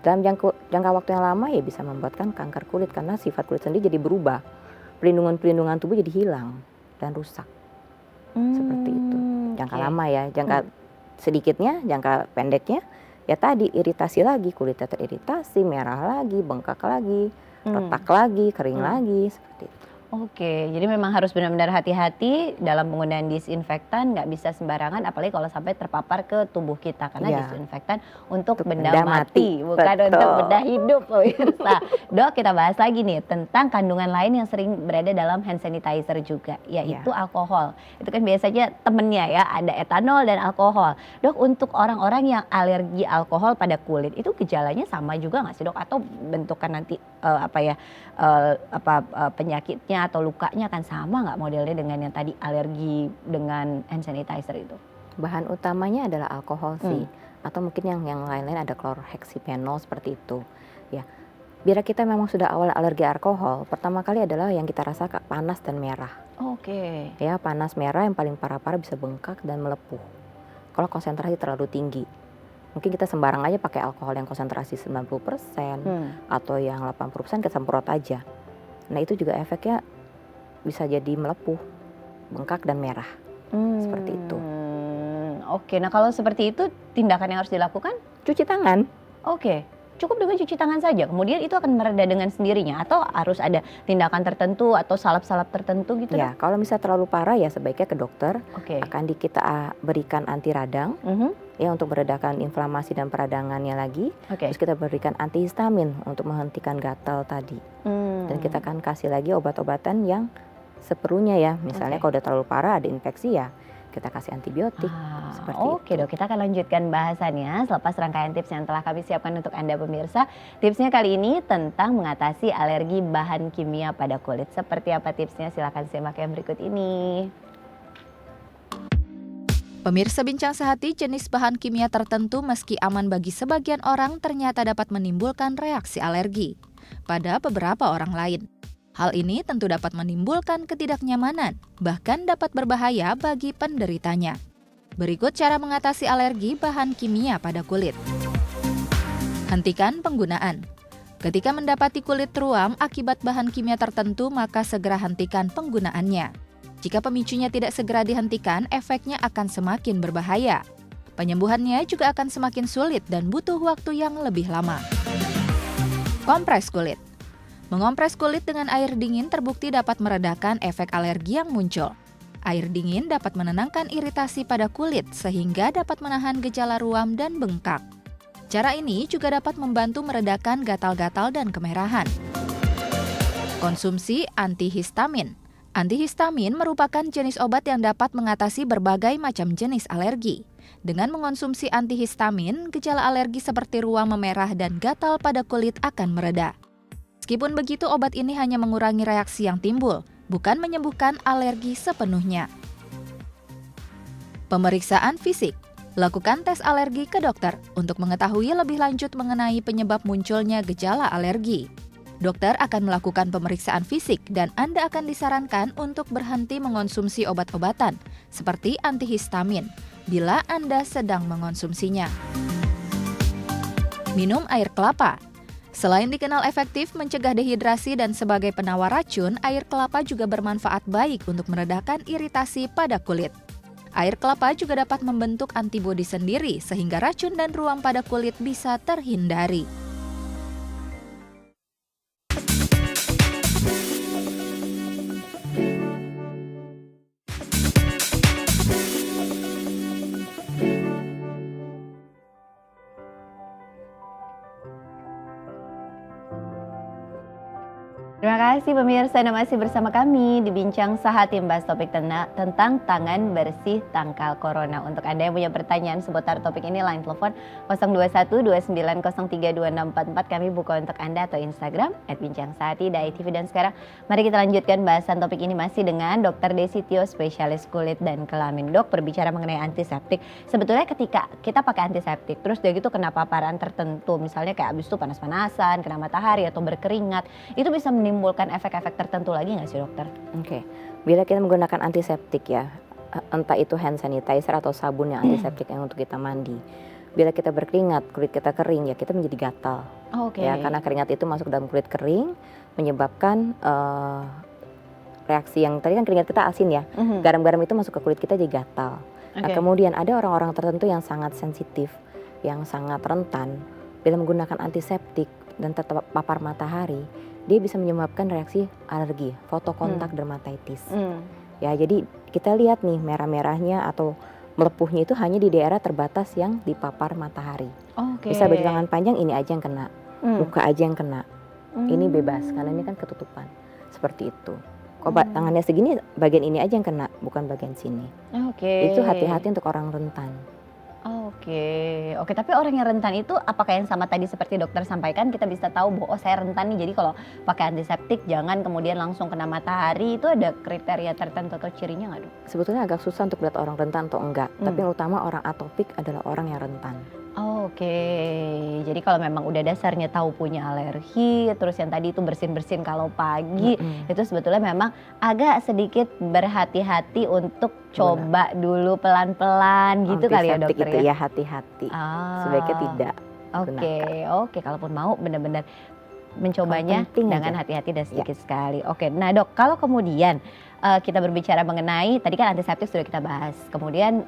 dalam jangka waktu yang lama ya bisa membuatkan kanker kulit karena sifat kulit sendiri jadi berubah. Pelindungan tubuh jadi hilang dan rusak. Seperti itu. Jangka lama ya, jangka sedikitnya, jangka pendeknya ya tadi iritasi lagi, kulitnya teriritasi, merah lagi, bengkak lagi, retak lagi, kering lagi, seperti itu. Jadi memang harus benar-benar hati-hati dalam penggunaan disinfektan, nggak bisa sembarangan apalagi kalau sampai terpapar ke tubuh kita karena disinfektan untuk benda mati, bukan untuk benda hidup. Dok, kita bahas lagi nih tentang kandungan lain yang sering berada dalam hand sanitizer juga, yaitu alkohol. Itu kan biasanya temennya ya, ada etanol dan alkohol. Dok, untuk orang-orang yang alergi alkohol pada kulit, itu gejalanya sama juga nggak sih dok? Atau bentukan nanti penyakitnya atau lukanya akan sama nggak modelnya dengan yang tadi alergi dengan hand sanitizer itu? Bahan utamanya adalah alkohol sih, atau mungkin yang lain-lain ada chlorhexidinol seperti itu. Ya, bila kita memang sudah awal alergi alkohol, pertama kali adalah yang kita rasakan panas dan merah. Ya, panas merah yang paling parah-parah bisa bengkak dan melepuh. Kalau konsentrasi terlalu tinggi, mungkin kita sembarang aja pakai alkohol yang konsentrasi 90% atau yang 80% kita semprot aja. Nah itu juga efeknya bisa jadi melepuh, bengkak dan merah, seperti itu. Nah kalau seperti itu tindakan yang harus dilakukan? Cuci tangan. Cukup dengan cuci tangan saja, kemudian itu akan mereda dengan sendirinya atau harus ada tindakan tertentu atau salep-salep tertentu gitu? Ya, kalau misalnya terlalu parah ya sebaiknya ke dokter. Akan kita berikan anti radang ya untuk meredakan inflamasi dan peradangannya lagi. Terus kita berikan antihistamin untuk menghentikan gatal tadi. Dan kita akan kasih lagi obat-obatan yang seperlunya ya. Misalnya kalau udah terlalu parah ada infeksi ya kita kasih antibiotik. Seperti itu. Dok, kita akan lanjutkan bahasannya selepas rangkaian tips yang telah kami siapkan untuk Anda pemirsa. Tipsnya kali ini tentang mengatasi alergi bahan kimia pada kulit. Seperti apa tipsnya? Silakan simak yang berikut ini. Pemirsa Bincang Sehati, jenis bahan kimia tertentu meski aman bagi sebagian orang ternyata dapat menimbulkan reaksi alergi pada beberapa orang lain. Hal ini tentu dapat menimbulkan ketidaknyamanan, bahkan dapat berbahaya bagi penderitanya. Berikut cara mengatasi alergi bahan kimia pada kulit. Hentikan penggunaan. Ketika mendapati kulit ruam akibat bahan kimia tertentu, maka segera hentikan penggunaannya. Jika pemicunya tidak segera dihentikan, efeknya akan semakin berbahaya. Penyembuhannya juga akan semakin sulit dan butuh waktu yang lebih lama. Kompres kulit. Mengompres kulit dengan air dingin terbukti dapat meredakan efek alergi yang muncul. Air dingin dapat menenangkan iritasi pada kulit sehingga dapat menahan gejala ruam dan bengkak. Cara ini juga dapat membantu meredakan gatal-gatal dan kemerahan. Konsumsi antihistamin. Antihistamin merupakan jenis obat yang dapat mengatasi berbagai macam jenis alergi. Dengan mengonsumsi antihistamin, gejala alergi seperti ruam memerah dan gatal pada kulit akan mereda. Meskipun begitu, obat ini hanya mengurangi reaksi yang timbul, bukan menyembuhkan alergi sepenuhnya. Pemeriksaan fisik. Lakukan tes alergi ke dokter untuk mengetahui lebih lanjut mengenai penyebab munculnya gejala alergi. Dokter akan melakukan pemeriksaan fisik dan Anda akan disarankan untuk berhenti mengonsumsi obat-obatan seperti antihistamin bila Anda sedang mengonsumsinya. Minum air kelapa. Selain dikenal efektif mencegah dehidrasi dan sebagai penawar racun, air kelapa juga bermanfaat baik untuk meredakan iritasi pada kulit. Air kelapa juga dapat membentuk antibodi sendiri sehingga racun dan ruam pada kulit bisa terhindari. Terima kasih pemirsa Anda masih bersama kami di Bincang Sehati membahas topik tentang tangan bersih tangkal corona. Untuk Anda yang punya pertanyaan seputar topik ini, line telepon 02129032644. Kami buka untuk Anda atau Instagram @bincang_sehati_DAI_TV. Dan sekarang mari kita lanjutkan bahasan topik ini masih dengan Dr. Desi Tio, spesialis kulit dan kelamin. Dok, berbicara mengenai antiseptik. Sebetulnya ketika kita pakai antiseptik terus dia gitu kena paparan tertentu, misalnya kayak abis itu panas-panasan, kena matahari atau berkeringat, itu bisa menimbulkan efek-efek tertentu lagi nggak sih dokter? Oke. Bila kita menggunakan antiseptik ya, entah itu hand sanitizer atau sabun yang antiseptik yang untuk kita mandi. Bila kita berkeringat, kulit kita kering ya kita menjadi gatal. Ya, karena keringat itu masuk dalam kulit kering menyebabkan reaksi yang tadi kan keringat kita asin ya. Garam-garam itu masuk ke kulit kita jadi gatal. Nah, kemudian ada orang-orang tertentu yang sangat sensitif, yang sangat rentan. Bila menggunakan antiseptik dan tetap papar matahari, dia bisa menyebabkan reaksi alergi, fotokontak dermatitis. Ya, jadi kita lihat nih merah-merahnya atau melepuhnya itu hanya di daerah terbatas yang dipapar matahari. Bisa baju tangan panjang ini aja yang kena, muka aja yang kena. Ini bebas karena ini kan ketutupan. Seperti itu. Kok tangannya segini, bagian ini aja yang kena, bukan bagian sini. Itu hati-hati untuk orang rentan. Oke, tapi orang yang rentan itu apakah yang sama tadi seperti dokter sampaikan, kita bisa tahu bahwa saya rentan nih, jadi kalau pakai antiseptik jangan kemudian langsung kena matahari, itu ada kriteria tertentu atau cirinya nggak dok? Sebetulnya agak susah untuk lihat orang rentan atau enggak, tapi yang utama orang atopik adalah orang yang rentan. Jadi kalau memang udah dasarnya tahu punya alergi, terus yang tadi itu bersin-bersin kalau pagi, itu sebetulnya memang agak sedikit berhati-hati untuk coba dulu pelan-pelan gitu kali ya dokter itu ya, hati-hati. Sebaiknya tidak. Oke, kalaupun mau benar-benar mencobanya dengan hati-hati dan sedikit sekali. Nah dok, kalau kemudian kita berbicara mengenai, tadi kan antiseptik sudah kita bahas. Kemudian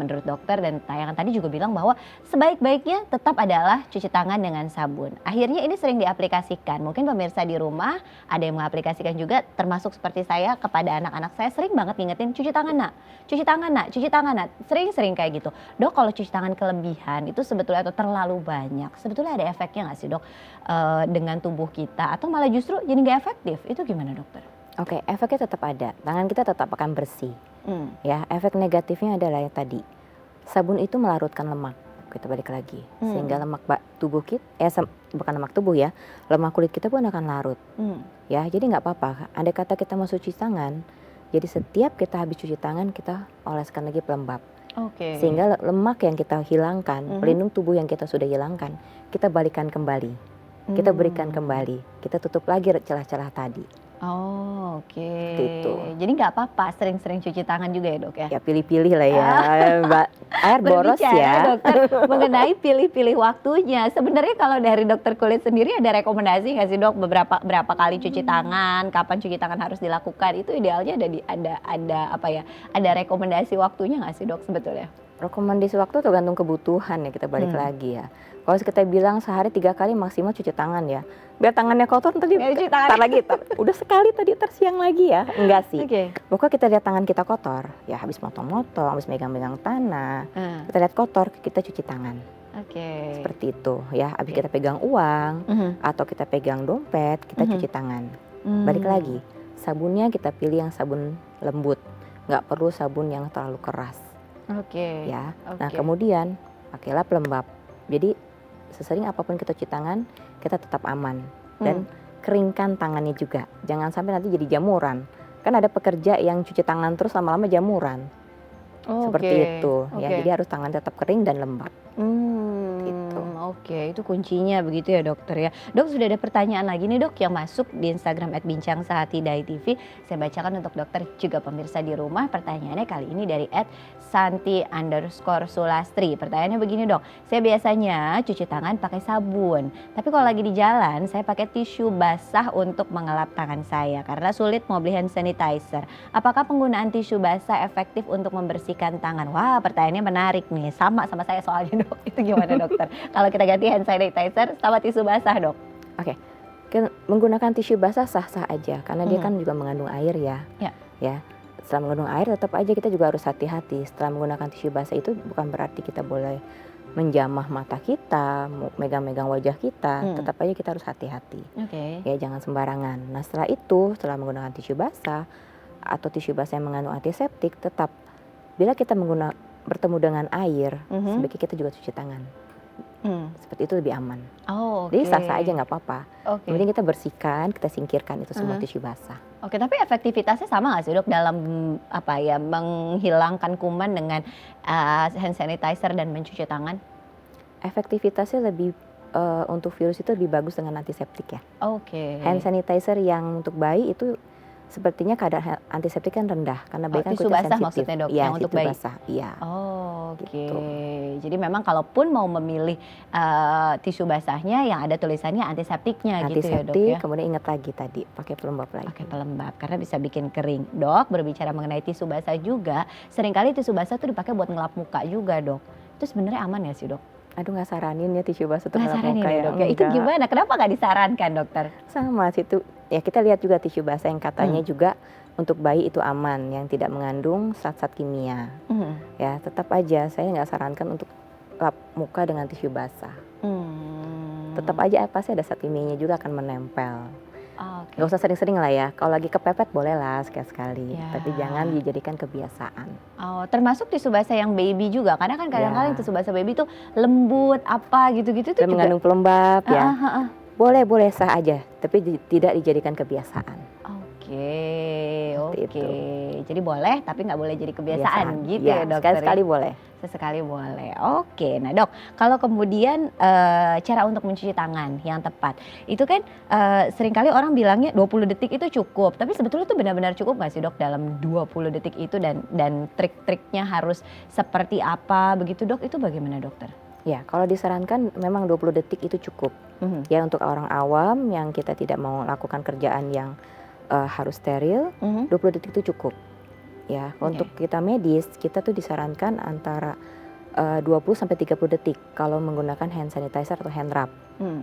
menurut dokter dan tayangan tadi juga bilang bahwa sebaik-baiknya tetap adalah cuci tangan dengan sabun. Akhirnya ini sering diaplikasikan. Mungkin pemirsa di rumah ada yang mengaplikasikan juga, termasuk seperti saya kepada anak-anak saya sering banget ngingetin cuci tangan nak, cuci tangan nak, cuci tangan nak. Sering-sering kayak gitu. Dok, kalau cuci tangan kelebihan itu sebetulnya atau terlalu banyak, sebetulnya ada efeknya nggak sih dok dengan tubuh kita? Atau malah justru jadi nggak efektif? Itu gimana dokter? Efeknya tetap ada, tangan kita tetap akan bersih. Ya, efek negatifnya adalah yang tadi, sabun itu melarutkan lemak. Kita balik lagi, sehingga lemak tubuh kita, bukan lemak tubuh ya, lemak kulit kita pun akan larut. Ya, jadi nggak apa-apa. Andai kata kita mau cuci tangan, jadi setiap kita habis cuci tangan kita oleskan lagi pelembab. Sehingga lemak yang kita hilangkan, pelindung tubuh yang kita sudah hilangkan, kita balikan kembali, kita berikan kembali, kita tutup lagi celah-celah tadi. Oh, oke. Gitu. Jadi nggak apa-apa sering-sering cuci tangan juga ya dok ya? Ya pilih-pilih lah ya, Mbak. Air boros Berbicara ya. dokter mengenai pilih-pilih waktunya. Sebenarnya kalau dari dokter kulit sendiri ada rekomendasi nggak sih dok berapa kali cuci tangan, kapan cuci tangan harus dilakukan? Itu idealnya ada apa ya? Ada rekomendasi waktunya nggak sih dok sebetulnya? Rekomendasi waktu tergantung kebutuhan ya, kita balik lagi ya. Kalau kita bilang sehari 3 kali maksimal cuci tangan ya, biar tangannya kotor tadi Cuci tangan. tar lagi udah sekali tadi siang lagi ya, enggak sih. Oke. Pokoknya kita lihat tangan kita kotor ya, habis motong-motong, habis megang-megang tanah, kita lihat kotor, kita cuci tangan. Oke. Seperti itu ya, habis kita pegang uang atau kita pegang dompet, kita cuci tangan. Balik lagi, sabunnya kita pilih yang sabun lembut, nggak perlu sabun yang terlalu keras. Oke. Ya. Nah, Oke. kemudian pakailah pelembab. Jadi sesering apapun kita cuci tangan, kita tetap aman. Dan keringkan tangannya juga. Jangan sampai nanti jadi jamuran. Kan ada pekerja yang cuci tangan terus lama-lama jamuran. Oh, Seperti itu ya. Oke. Jadi harus tangan tetap kering dan lembab. Gitu. Oke, itu kuncinya begitu ya dokter ya. Dok, sudah ada pertanyaan lagi nih dok yang masuk di Instagram @bincang_sehati_tv. Saya bacakan untuk dokter juga pemirsa di rumah. Pertanyaannya kali ini dari @santi_sulastri. Pertanyaannya begini dok, saya biasanya cuci tangan pakai sabun. Tapi kalau lagi di jalan saya pakai tisu basah untuk mengelap tangan saya karena sulit mau beli hand sanitizer. Apakah penggunaan tisu basah efektif untuk membersihkan tangan? Wah, pertanyaannya menarik nih. Sama saya soalnya dok. Itu gimana dokter? Kalau kita ganti hand sanitizer sama tisu basah dok? Oke. Menggunakan tisu basah sah-sah aja karena dia kan juga mengandung air ya. Ya. Setelah mengandung air tetap aja kita juga harus hati-hati. Setelah menggunakan tisu basah itu bukan berarti kita boleh menjamah mata kita, megang-megang wajah kita, tetap aja kita harus hati-hati. Oke. Ya jangan sembarangan. Nah setelah itu, setelah menggunakan tisu basah atau tisu basah yang mengandung antiseptik, tetap bila kita bertemu dengan air, sebaiknya kita juga cuci tangan. Seperti itu lebih aman. Oh, Jadi sah-sah aja nggak apa-apa. Oke. Kemudian kita bersihkan, kita singkirkan itu semua tisu basah. Oke, tapi efektivitasnya sama nggak sih dok dalam apa ya menghilangkan kuman dengan hand sanitizer dan mencuci tangan? Efektivitasnya lebih untuk virus itu lebih bagus dengan antiseptik ya. Oke. Hand sanitizer yang untuk bayi itu sepertinya kadar antiseptik kan rendah karena bayi kan tisu kulitnya basah sensitif. maksudnya dok, Iya, yang untuk tisu bayi? basah. Iya. Oh, oke. Gitu. Jadi memang kalaupun mau memilih tisu basahnya yang ada tulisannya antiseptiknya gitu ya dok Antiseptik, ya? kemudian ingat lagi tadi pakai pelembab lagi. Pakai pelembab karena bisa bikin kering. Dok, berbicara mengenai tisu basah juga, seringkali tisu basah tuh dipakai buat ngelap muka juga dok. Itu sebenarnya aman ya sih dok? Aduh nggak saranin ya tisu basah untuk Nggak ngelap saranin muka ya ya. dok ya? Itu Enggak. gimana? Kenapa nggak disarankan dokter? Sama situ ya kita lihat juga tisu basah yang katanya juga untuk bayi itu aman yang tidak mengandung zat-zat kimia. Ya tetap aja saya nggak sarankan untuk lap muka dengan tisu basah. Tetap aja pasti ada zat kimianya juga akan menempel. Oke. Nggak usah sering-sering lah ya. Kalau lagi kepepet boleh lah sekali-sekali. Ya. Tapi jangan dijadikan kebiasaan. Oh, termasuk tisu basah yang baby juga. Karena kan kadang-kadang Ya. tisu basah baby tuh lembut apa gitu-gitu tuh Dan juga. mengandung pelembab ya. Ah. Boleh sah aja. Tapi tidak dijadikan kebiasaan. Oke. itu. Jadi boleh tapi nggak boleh jadi kebiasaan gitu ya dokter. Sekali-sekali boleh. Sesekali boleh. Oke. Nah dok, kalau kemudian cara untuk mencuci tangan yang tepat, itu kan seringkali orang bilangnya 20 detik itu cukup. Tapi sebetulnya itu benar-benar cukup nggak sih dok dalam 20 detik itu dan trik-triknya harus seperti apa begitu dok? Itu bagaimana dokter? Ya, kalau disarankan memang 20 detik itu cukup. Ya untuk orang awam yang kita tidak mau lakukan kerjaan yang harus steril, 20 detik itu cukup. Ya, untuk kita medis, kita tuh disarankan antara 20 sampai 30 detik kalau menggunakan hand sanitizer atau hand rub.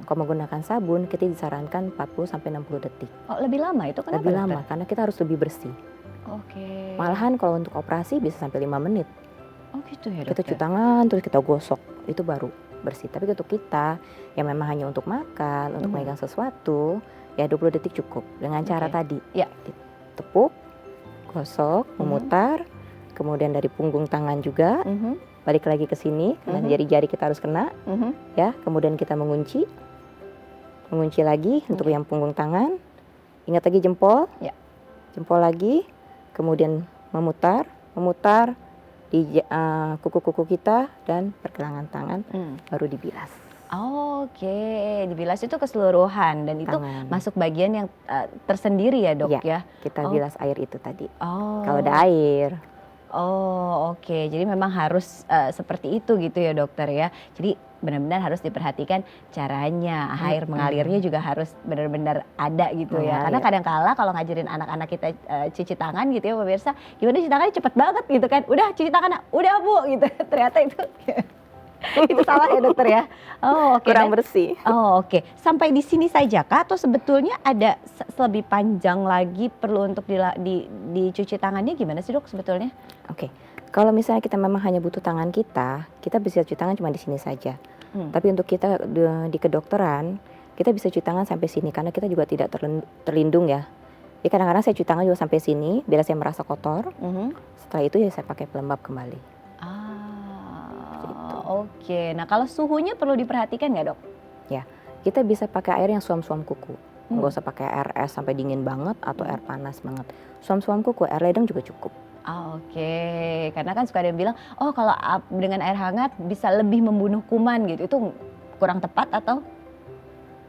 Kalau menggunakan sabun, kita disarankan 40 sampai 60 detik. Oh, lebih lama itu kenapa? Lebih dokter? lama karena kita harus lebih bersih. Oke. Malahan kalau untuk operasi bisa sampai 5 menit. Oh gitu ya Kita dokter. cuci tangan terus kita gosok, itu baru bersih. Tapi untuk kita yang memang hanya untuk makan, untuk megang sesuatu, ya 20 detik cukup. Dengan cara tadi, Ya. tepuk, gosok, memutar, kemudian dari punggung tangan juga, balik lagi ke sini, karena jari-jari kita harus kena, ya. Kemudian kita mengunci lagi untuk yang punggung tangan. Ingat lagi jempol, Ya. jempol lagi, kemudian memutar di kuku-kuku kita dan pergelangan tangan, baru dibilas. Oke, dibilas itu keseluruhan dan itu tangan. masuk bagian yang tersendiri ya dok Iya, ya? kita Oh. bilas air itu tadi. Oh. Kalau ada air. Oh oke, jadi memang harus seperti itu gitu ya dokter ya. Jadi benar-benar harus diperhatikan caranya, air mengalirnya juga harus benar-benar ada gitu ya. Karena Mengalir. kadang-kala kalau ngajarin anak-anak kita cuci tangan gitu ya pemirsa, gimana cuci tangannya cepet banget gitu kan. Udah cuci tangan, udah Bu gitu. Ternyata itu itu salah ya dokter ya. Oh oke. Kurang bersih. Oh oke, sampai di sini saja kah atau sebetulnya ada lebih panjang lagi perlu untuk dicuci tangannya gimana sih dok sebetulnya? Oke. Kalau misalnya kita memang hanya butuh tangan kita bisa cuci tangan cuma di sini saja. Tapi untuk kita di kedokteran, kita bisa cuci tangan sampai sini karena kita juga tidak terlindung ya. Jadi kadang-kadang saya cuci tangan juga sampai sini, bila saya merasa kotor. Setelah itu ya saya pakai pelembab kembali. Oke, nah kalau suhunya perlu diperhatikan nggak dok? Ya, kita bisa pakai air yang suam-suam kuku. Nggak usah pakai air es sampai dingin banget atau air panas banget. Suam-suam kuku, air ledeng juga cukup. Oke, karena kan suka ada yang bilang, oh kalau dengan air hangat bisa lebih membunuh kuman gitu, itu kurang tepat atau?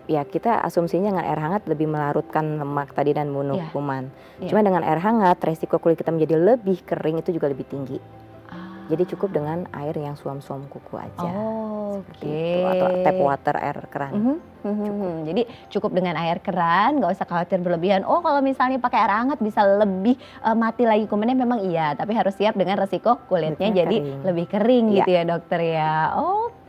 Ya kita asumsinya dengan air hangat lebih melarutkan lemak tadi dan membunuh Iya. kuman. Iya. Cuma dengan air hangat, resiko kulit kita menjadi lebih kering itu juga lebih tinggi. Jadi cukup dengan air yang suam-suam kuku aja. Seperti itu. Atau tap water, air keran. Jadi cukup dengan air keran, nggak usah khawatir berlebihan. Oh kalau misalnya pakai air hangat bisa lebih mati lagi kumannya, memang iya. Tapi harus siap dengan resiko kulitnya Kulitnya jadi kering. lebih kering Iya. gitu ya dokter ya.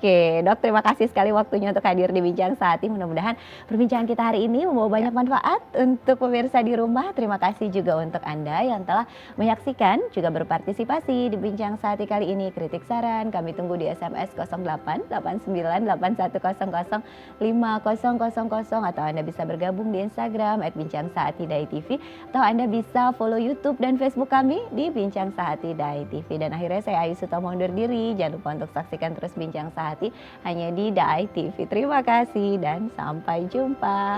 Oke dok, terima kasih sekali waktunya untuk hadir di Bincang Sehati. Mudah-mudahan perbincangan kita hari ini membawa banyak manfaat untuk pemirsa di rumah. Terima kasih juga untuk Anda yang telah menyaksikan juga berpartisipasi di Bincang Sehati kali ini. Kritik saran kami tunggu di SMS 08 89 8100 5000 atau Anda bisa bergabung di Instagram @bincangsahatidai.tv atau Anda bisa follow YouTube dan Facebook kami di Bincang Sehati Dai TV. Dan akhirnya saya Ayu Sutomo undur diri. Jangan lupa untuk saksikan terus Bincang Sehati hanya di Dai TV. Terima kasih dan sampai jumpa.